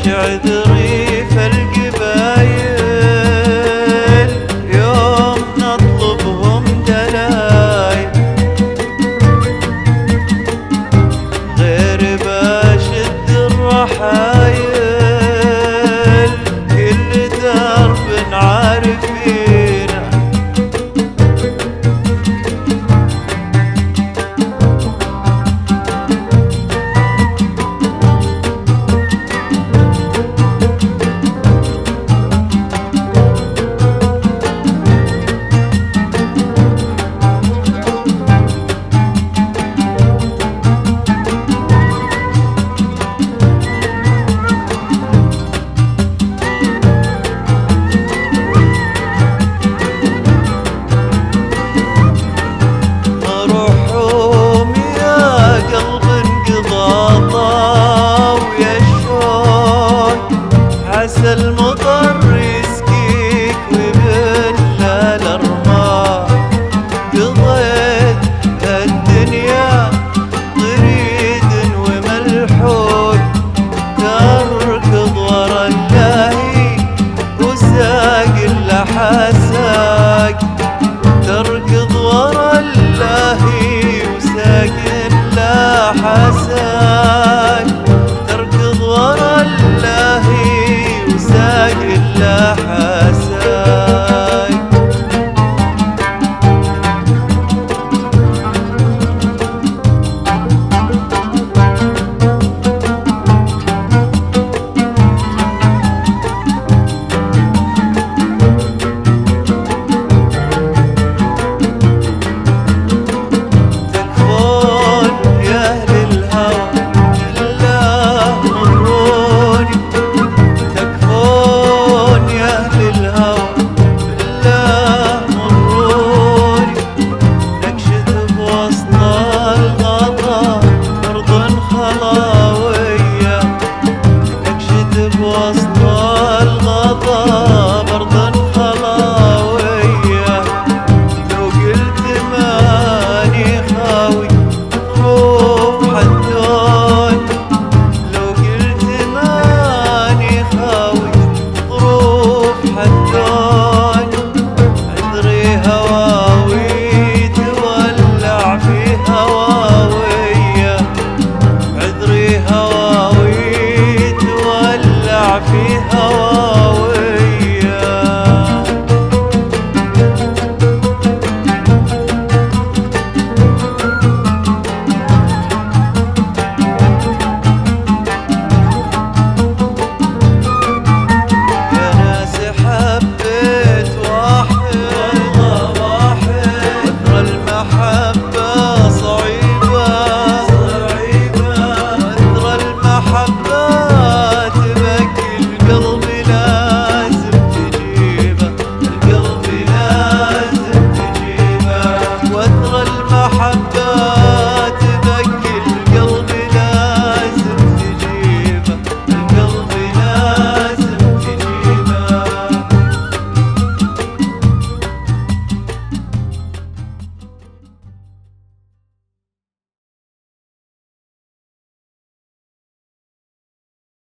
عذري فالقبايل يوم نطلبهم دلايل، غير باشد الرحايل كل درب عارفينه. عسى المطر يسقيك ويبلى الأرماح، قضيت الدنيا طريد وملحوق، تركض ورا اللاهي وساق اللحساق، تركض ورا اللاهي وساق اللحساق، تركض ورا اللاهي وساق اللحساق. تكفون يا أهل الهوى بالله مروني، تكفون يا أهل الهوى بالله مروني، نكشت بوسط الغضا أرض خلاوية، نكشت بوسط الغضا أرض خلاوية، لو قلت ماني خاوي ظروف حدون، لو قلت ماني خاوي ظروف حدون، عذري هواوي تولع في هواوية، عذري هواوي تولع في